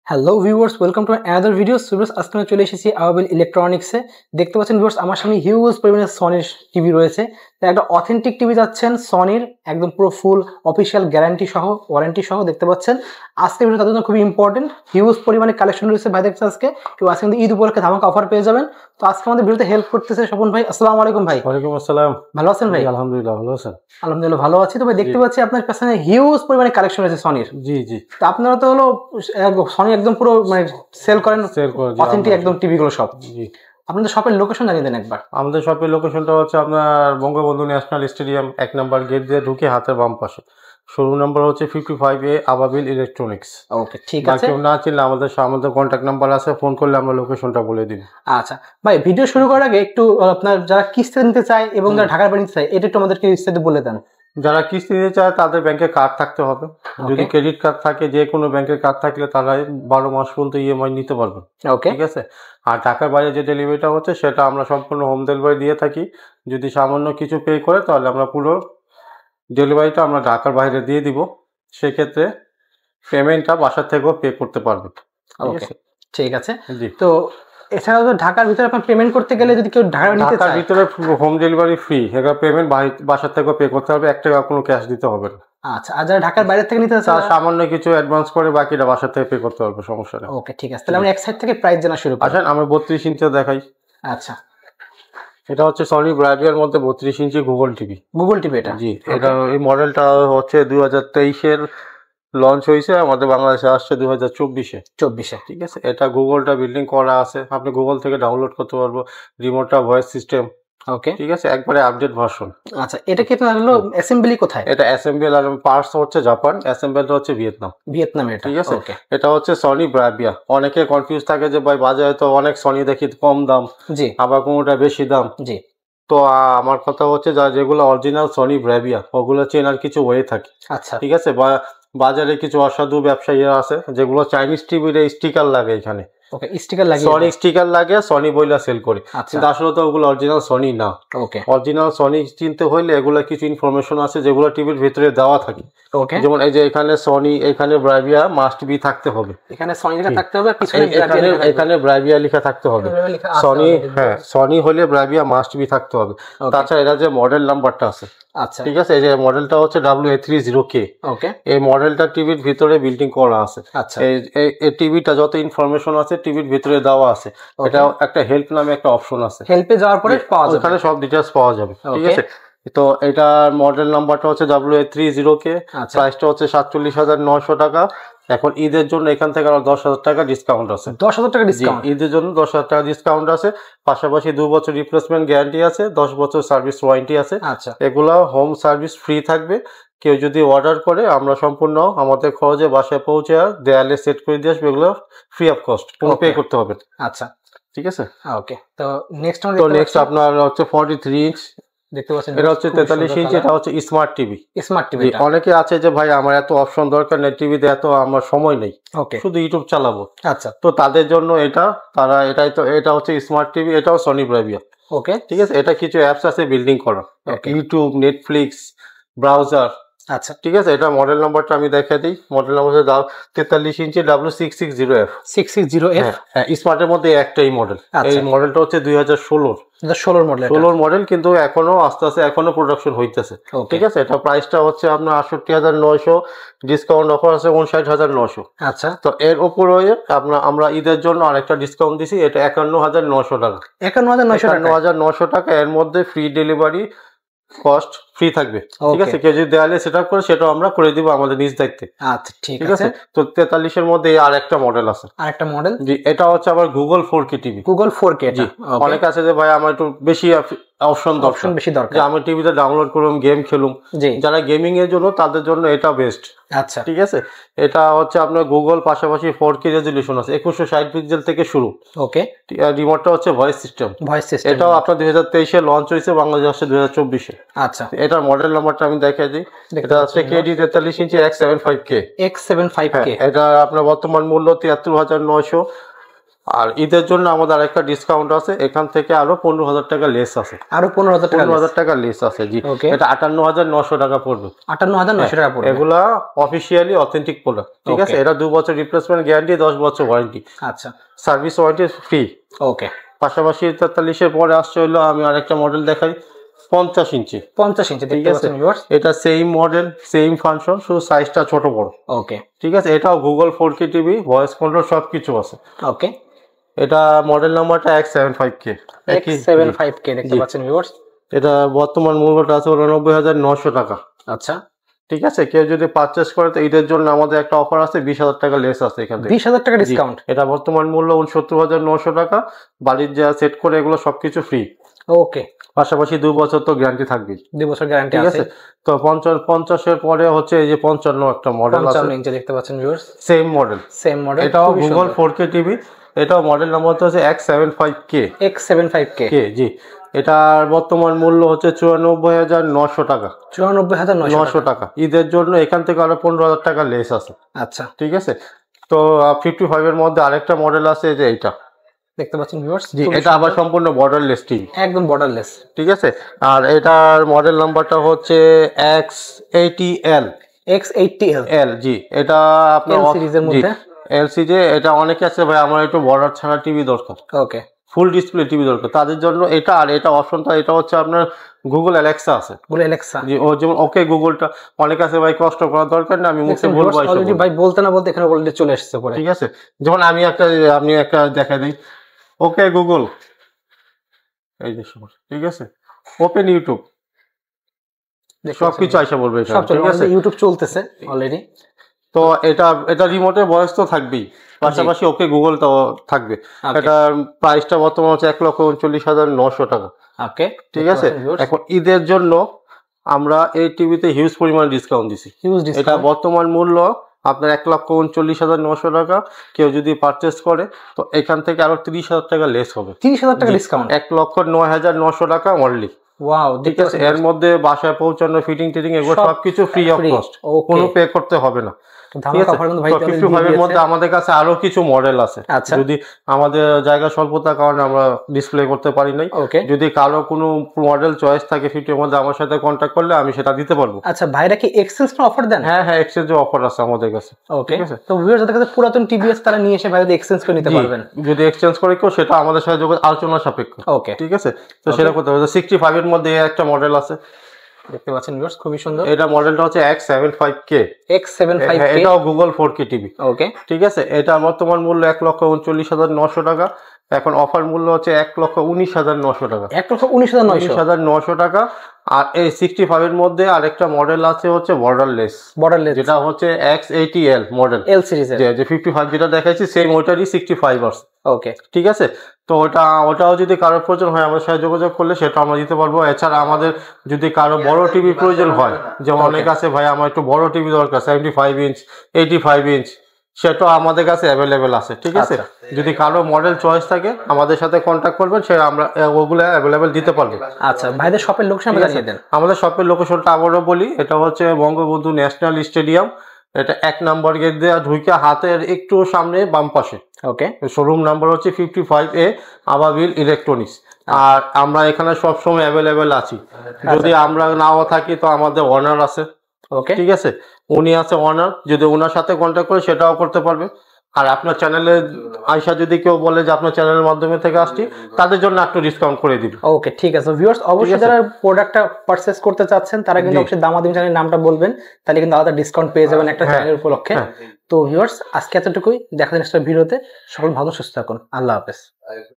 Hello viewers, welcome to another video. সুব্রস, আজকে আমি চলে এসেছি আওয়াবিল ইলেকট্রনিক্সে। দেখতে পাচ্ছেন ভিউয়ার্স, আমার সামনে হিউজ পরিমাণে সনির টিভি রয়েছে। তো একটা অথেন্টিক টিভি যাচ্ছেন সনির, একদম পুরো ফুল অফিসিয়াল গ্যারান্টি সহ, ওয়ারেন্টি সহ দেখতে পাচ্ছেন। আজকে ভিডিও তাদের জন্য খুবই ইম্পর্টেন্ট, হিউজ পরিমাণে কালেকশন রয়েছে ভাই দেখছেন আজকে। এবং আজকে কিন্তু ঈদ উপলক্ষে ধামাকা অফার পেয়ে যাবেন। তো আজকে আমাদের ভিডিওতে হেল্প করতেছে স্বপন ভাই। আসসালামু আলাইকুম ভাই। ওয়ালাইকুম আসসালাম। ভালো আছেন ভাই? আলহামদুলিল্লাহ, ভালো আছেন? আলহামদুলিল্লাহ ভালো আছি। তো ভাই দেখতে পাচ্ছি আপনার কাছে হিউজ পরিমাণে কালেকশন রয়েছে সনির। জি জি। তো আপনারা তো হলো সনি একদম পুরো মানে সেল করেন অথেন্টিক একদম টিভি গুলো সব। জি। আপনাদের শপের লোকেশন জানিয়ে দেন একবার। আমাদের শপের লোকেশনটা হচ্ছে আপনার বঙ্গবন্ধু ন্যাশনাল স্টেডিয়াম 1 নম্বর গেট দিয়ে ঢুকে হাতের বাম পাশে। শোরুম নাম্বার হচ্ছে 55A আবাবিল ইলেকট্রনিক্স। ওকে, ঠিক আছে। কেউ না চিনলে আমাদের কন্ট্যাক্ট নাম্বার আছে, ফোন করলে আমরা লোকেশনটা বলে দিই। আচ্ছা ভাই, ভিডিও শুরু করার আগে একটু আপনার যারা কিস্তি নিতে চায় এবং যারা ঢাকার বাড়ি নিতে চায় এটা একটু আমাদেরকে বিস্তারিত বলে দেন। যারা কিস্তি নিতে চায় তাদের ব্যাংকে কার্ড থাকতে হবে। যদি ক্রেডিট কার্ড থাকে, যে কোনো ব্যাংকের কার্ড থাকলে তারা 12 মাস পর্যন্ত ইএমআই নিতে পারবে। ওকে, ঠিক আছে। আর ঢাকার বাইরে যে ডেলিভারিটা হচ্ছে সেটা আমরা সম্পূর্ণ হোম ডেলিভারি দিয়ে থাকি। যদি সামান্য কিছু পে করে তাহলে আমরা পুরো ডেলিভারিটা আমরা ঢাকার বাইরে দিয়ে দিব। সেক্ষেত্রে পেমেন্টটা বাসার থেকেও পে করতে পারবে। ওকে, ঠিক আছে। জি। তো এছাড়াও তো ঢাকার ভিতরে আপনার পেমেন্ট করতে গেলে যদি কেউ ঢাকার ভিতরে হোম ডেলিভারি ফ্রি, এবার পেমেন্ট বাসার থেকেও পে করতে হবে, 1 টাকা কোনো ক্যাশ দিতে হবে না। আচ্ছা, আর যারা ঢাকার বাইরে থেকে নিতে চায় সামান্য কিছু অ্যাডভান্স করে বাকিটা বাসার থেকে পে করতে পারবে, সমস্যা নেই। ওকে, ঠিক আছে। তাহলে আমরা এক সাইড থেকে প্রাইস জানা শুরু করি। আসেন আমরা 32 ইঞ্চি দেখাই। আচ্ছা, এটা হচ্ছে সনি ব্রাভিয়ার মধ্যে 32 ইঞ্চি গুগল টিভি। গুগল টিভি এটা? জি। এটা এই মডেলটা হচ্ছে 2023-এর লঞ্চ হয়েছে, আমাদের বাংলাদেশে আসছে 2024-এ। ঠিক আছে। এটা গুগলটা বিল্ডিং করা আছে, আপনি গুগল থেকে ডাউনলোড করতে পারবো। রিমোটটা ভয়েস সিস্টেম। ওকে, ঠিক আছে, একবারে আপডেট ভার্সন। আচ্ছা, এটা কি হলো অ্যাসেম্বলি কোথায়? এটা অ্যাসেম্বল আর পার্টস হচ্ছে জাপান, অ্যাসেম্বলটা হচ্ছে ভিয়েতনামে এটা। ঠিক আছে। ওকে, এটা হচ্ছে সনি ব্রাভিয়া। অনেকে কনফিউজ থাকে যে ভাই বাজারে তো অনেক সনি দেখি কম দাম, জি, আবার কোনোটা বেশি দাম। জি। তো আমার কথা হচ্ছে যেগুলো অরিজিনাল সনি ব্রাভিয়া ওগুলো চেনার কিছু ওয়ে থাকে। আচ্ছা, ঠিক আছে। বাজারে কিছু অসাধু ব্যবসায়ীরা আছে যেগুলো চাইনিজ টিভির স্টিকার লাগে এখানে। ওকে, স্টিকার লাগিয়ে সনি স্টিকার লাগে, সনি বইলা সেল করে। আচ্ছা, কিন্তু আসলে তো ওগুলো অরিজিনাল সনি না। ওকে, অরিজিনাল সনি চিনতে হইলে এগুলা কিছু ইনফরমেশন আছে যেগুলো টিভির ভিতরে দেওয়া থাকে। ওকে, যেমন এই যে এখানে সনি, এখানে ব্রাভিয়া মাস্ট বি থাকতে হবে। এখানে সনি লেখা থাকতে হবে, পিছনে এখানে ব্রাভিয়া লেখা থাকতে হবে। সনি, হ্যাঁ, সনি হলে ব্রাভিয়া মাস্ট বি থাকতে হবে। তাছাড়া এটা যে মডেল নাম্বারটা আছে, আচ্ছা, ঠিক আছে, এই যে মডেলটা হচ্ছে WA30K। ওকে, এই মডেলটা টিভির ভিতরে বিল্ডিং করা আছে। আচ্ছা, এই টিভিটা যত ইনফরমেশন আছে টিভির ভিতরে দেওয়া আছে। এটা একটা হেল্প নামে একটা অপশন আছে, হেল্পে যাওয়ার পরে পাওয়া যাবে, ওখানে সব ডিটেইলস পাওয়া যাবে। ঠিক আছে। তো এটার মডেল নাম্বারটা হচ্ছে WA30K। প্রাইসটা হচ্ছে 47,900 টাকা। এখন ঈদের জন্য এখান থেকে আরো 10,000 টাকা ডিসকাউন্ট আছে। 10,000 টাকা ডিসকাউন্ট? ঈদের জন্য 10,000 টাকা ডিসকাউন্ট আছে। পাশাপাশি 2 বছর রিপ্লেসমেন্ট গ্যারান্টি আছে, 10 বছর সার্ভিস ওয়ারেন্টি আছে। আচ্ছা, এগুলা হোম সার্ভিস ফ্রি থাকবে। কেউ যদি অর্ডার করে আমরা সম্পূর্ণ আমাদের খরচে বাসায় পৌঁছে দেয়ালে সেট করে দিয়ে আসবে। এগুলো ফ্রি অফ কস্ট, কোনো পে করতে হবে। আচ্ছা, ঠিক আছে। ওকে। তো নেক্সট আপনার হচ্ছে 43 ইঞ্চ দেখতে পাচ্ছেন, এটা হচ্ছে 43 ইঞ্চি। এটা হচ্ছে স্মার্ট টিভি। Smart TV. অনেকে আছে যে ভাই আমার এত অপশন দরকার নেই, টিভিতে এত আমার সময় নেই, শুধু ইউটিউব চালাবো। আচ্ছা, তো তাদের জন্য এটা হচ্ছে স্মার্ট টিভি। এটাও সনি ব্রাভিয়া। ওকে, ঠিক আছে। এটা কিছু অ্যাপস আছে বিল্ডিং করা, ইউটিউব, নেটফ্লিক্স, ব্রাউজার। আচ্ছা, ঠিক আছে। এটা মডেল নাম্বারটা আমি দেখাই দিই। মডেল নাম্বার 43 ইঞ্চি W660F। 660F। হ্যাঁ, স্মার্টের মধ্যে একটাই মডেল। এই মডেলটা হচ্ছে 2016 মডেল, কিন্তু এখনো আস্তে আস্তে এখনো প্রোডাকশন হইতেছে। ঠিক আছে। এটা প্রাইসটা হচ্ছে আপনার 68,900, ডিসকাউন্ট অফার আছে 59,900। আচ্ছা, তো এর উপরে আমরা ঈদের জন্য আরেকটা ডিসকাউন্ট দিছি, এটা 51,900 টাকা। 51,900 টাকা। এর মধ্যে ফ্রি ডেলিভারি কস্ট ফ্রি থাকবে। ঠিক আছে। কেউ যদি দেয়ালে সেট আপ করে সেটাও আমরা করে দিব আমাদের নিজ দায়িত্বে। আচ্ছা, ঠিক আছে। তো 43 এর মধ্যে আর একটা মডেল আছে, আরেকটা মডেল। জি, এটা হচ্ছে আবার Google 4K TV. Google 4K। জি, অনেক আছে যে ভাই আমার একটু বেশি অপশন বেশি দরকার, যে আমি টিভিতে ডাউনলোড করুম, গেম খেলুম। যারা গেমিং এর জন্য তাদের জন্য এটা বেস্ট। আচ্ছা, ঠিক আছে। এটা হচ্ছে আপনার গুগল, পাশাপাশি 4K রেজলিউশন আছে, 2160 পিক্সেল থেকে শুরু। ওকে। রিমোটটা হচ্ছে ভয়েস সিস্টেম। এটাও আপনার 2023-এ লঞ্চ হয়েছে, বাংলাদেশে আসছে 2024-এ। আচ্ছা, এটার মডেল নাম্বারটা আমি দেখাই দিই। এটা হচ্ছে KD 43 ইঞ্চি X75K। X75K। এটা আপনার বর্তমান মূল্য 73,900। আর ঈদের জন্য আমাদের আরেকটা ডিসকাউন্ট আছে, এখান থেকে আরো 15,000 টাকা লেস আছে, আরো 15,000 টাকা লেস আছে। জি, Okay. এটা 58,900 টাকা পড়বে। 58,900 টাকা পড়বে। এগুলা অফিসিয়ালি অথেন্টিক প্রোডাক্ট, ঠিক আছে। এটা 2 বছর রিপ্লেসমেন্ট গ্যারান্টি, 10 বছর ওয়ারেন্টি, আচ্ছা, সার্ভিস ওয়ারেন্টি ফ্রি। ওকে। পাশাপাশি 43-এর পরে আসছে হলো, আমি আরেকটা মডেল দেখাই, 50 ইঞ্চি। 50 ইঞ্চি, ঠিক আছে, এটা সেম মডেল, সেম ফাংশন, শুধু সাইজটা ছোট বড়। ওকে, ঠিক আছে, এটাও Google 4K TV, voice control সবকিছু আছে। ওকে। এটা মডেল নাম্বারটা X75K। X75K দেখতে পাচ্ছেন ভিউয়ার্স। এটা বর্তমান মূল্যটা আছে 89,900 টাকা। আচ্ছা, ঠিক আছে, কেউ যদি পারচেস করে তো ঈদের জন্য আমাদের একটা অফার আছে, 20,000 টাকা লেস আছে এখান থেকে। 20,000 টাকা ডিসকাউন্ট। এটা বর্তমান মূল্য 69,900 টাকা। বাড়ির যা সেট করে এগুলো সবকিছু ফ্রি। ওকে, পাশাপাশি 2 বছর তো গ্যারান্টি থাকবেই। 2 বছর গ্যারান্টি ঠিক আছে। আছে, তো 50-এর পরে হচ্ছে এই যে 55 একটা মডেল আছে, 55 ইঞ্চি দেখতে পাচ্ছেন viewers. Same model, same model, এটাও গুগল 4K টিভি। এটাও মডেল নাম্বার হচ্ছে X75K। X75K, জি। এটার বর্তমান মূল্য হচ্ছে 94,900 টাকা। 94,900 টাকা। ঈদের জন্য এখান থেকে আরো 15,000 টাকা লেস আছে। আচ্ছা, ঠিক আছে, তো 55 এর মধ্যে আরেকটা মডেল আছে, যে এইটা দেখতে পাচ্ছেন ভিউয়ার্স। জি, এটা আবার সম্পূর্ণ বর্ডারলেস টিভি, একদম বর্ডারলেস। ঠিক আছে। আর এটার মডেল নাম্বারটা হচ্ছে X80L। X80L, জি, এটা আপনার L সিরিজের মধ্যে। এলসিডি। এটা অনেকে আছে ভাই আমার একটু বর্ডার ছাড়া টিভি দরকার, ওকে, ফুল ডিসপ্লে টিভি দরকার, তাদের জন্য এটা। আর এটা অপশনটা, এটা হচ্ছে আপনার গুগল অ্যালেক্সা আছে। বলে অ্যালেক্সা, জি, ও যেমন ওকে গুগলটা অনেক আছে ভাই, কষ্ট করার দরকার না, আমি মুখে বলবো। অলরেডি ভাই বলতে না বলতে এখানে অলরেডি চলে এসেছে পরে। ঠিক আছে, যেমন আমি একটা দেখা দিই, ওকে গুগল, এই যে ঠিক আছে, ওপেন ইউটিউব, সবকিছু আইসা বলবে এখানে। সব ঠিক আছে, ইউটিউব চলতেছে অলরেডি। তো এটা রিমোটের ভয়েস তো থাকবেই, পাশাপাশি ওকে গুগল তো থাকবে। এটার প্রাইসটা বর্তমানে হচ্ছে 1,39,900 টাকা। ওকে, ঠিক আছে। এখন ঈদের জন্য আমরা এই টিভিতে হিউজ পরিমাণ ডিসকাউন্ট দিছি। এটা বর্তমান মূল্য আপনার 1,39,900 টাকা। কেউ যদি পারচেস করে তো এখান থেকে আরো 30,000 টাকা লেস হবে। 30,000 টাকা ডিসকাউন্ট, 1,09,900 টাকা অনলি। ওয়াও, ঠিক আছে, এর মধ্যে বাসায় পৌঁছানো, ফিটিং টিটিং এগুলো সবকিছু ফ্রি অফ কস্ট, কোনো পে করতে হবে না। আমাদের কাছে আরো কিছু মডেল আছে, যদি আমাদের জায়গা স্বল্পতার কারণে আমরা ডিসপ্লে করতে পারি নাই। যদি কারো কোনো মডেল চয়েস থাকে 50 মধ্যে, আমার সাথে কন্ট্যাক্ট করলে আমি সেটা দিতে পারবো। আচ্ছা, ভাইরা কি এক্সচেঞ্জ অফার দেন? হ্যাঁ, এক্সচেঞ্জ অফার আছে আমাদের কাছে। ওকে, তো ভিউয়ার্স যাদের কাছে পুরাতন টিভি আছে তারা নিয়ে এসে ভাইরা এক্সচেঞ্জ করে নিতে পারবেন। যদি এক্সচেঞ্জ করে কেউ, সেটা আমাদের সাথে আলোচনা সাপেক্ষ। ওকে, ঠিক আছে, তো সেটা করতে হবে। 65 এর মধ্যে একটা মডেল আছে, দেখতে পাচ্ছেন ভিউয়ার্স, খুবই সুন্দর। এটা মডেলটা হচ্ছে X75K। এটাও গুগল 4K টিভি। ওকে, ঠিক আছে, এটা বর্তমান মূল্য 1,39,900 টাকা। এখন অফার মূল্য হচ্ছে 1,19,900 টাকা। 1,19,900 টাকা। আর এই 65 এর মধ্যে আরেকটা মডেল আছে হচ্ছে বর্ডারলেস, যেটা হচ্ছে X80L মডেল, L সিরিজের, যে 55 যেটা দেখাচ্ছি সেম ওইটারই 65 আছে। ওকে, ঠিক আছে, তো ওটাও যদি কারোর প্রয়োজন হয় আমাদের সাথে যোগাযোগ করলে সেটা আমরা দিতে পারবো। এছাড়া আমাদের যদি কারো বড় টিভি প্রয়োজন হয়, যেমন অনেক আছে ভাই আমার একটু বড় টিভি দরকার, 75 ইঞ্চ, 85 ইঞ্চ, সেটাও আমাদের কাছে অ্যাভেলেবেল আছে। ঠিক আছে, যদি কারো মডেল চয়েস থাকে আমাদের সাথে কন্ট্যাক্ট করবেন, সে আমরা ওগুলো অ্যাভেলেবেল দিতে পারবো। আচ্ছা, ভাইদের শপের লোকেশন জানিয়ে দেন। আমাদের শপের লোকেশনটা আবারও বলি, এটা হচ্ছে বঙ্গবন্ধু ন্যাশনাল স্টেডিয়াম। এটা 1 নম্বর গেট দিয়ে ঢুকে হাতের একটু সামনে বাম পাশে। ওকে, শোরুম নাম্বার হচ্ছে 55A, আবাবিল ইলেকট্রনিক্স। আর আমরা এখানে সবসময় অ্যাভেলেবেল আছি। যদি আমরা নাও থাকি তো আমাদের অনার আছে। ওকে, ঠিক আছে, উনি আছে অনার, যদি ওনার সাথে কন্ট্যাক্ট করে সেটাও করতে পারবে। আর আপনার চ্যানেলে আয়সা যদি কেউ বলে যে আপনার চ্যানেলের মাধ্যমে থেকে আসছি, তাদের জন্য একটু ডিসকাউন্ট করে দিন। ওকে, ঠিক আছে ভিউয়ার্স, অবশ্যই যারা প্রোডাক্টটা পারচেজ করতে চাচ্ছেন তারা কিন্তু অবশ্যই দামাদিম চ্যানেলের নামটা বলবেন, তাহলে কিন্তু আলাদা ডিসকাউন্ট পেয়ে যাবেন একটা চ্যানেলের উপলক্ষে। তো ভিউয়ার্স, আজকে এতটুকুই, দেখা যাচ্ছে নেক্সট ভিডিওতে। সকল ভালো সুস্থ থাকুন, আল্লাহ হাফেজ।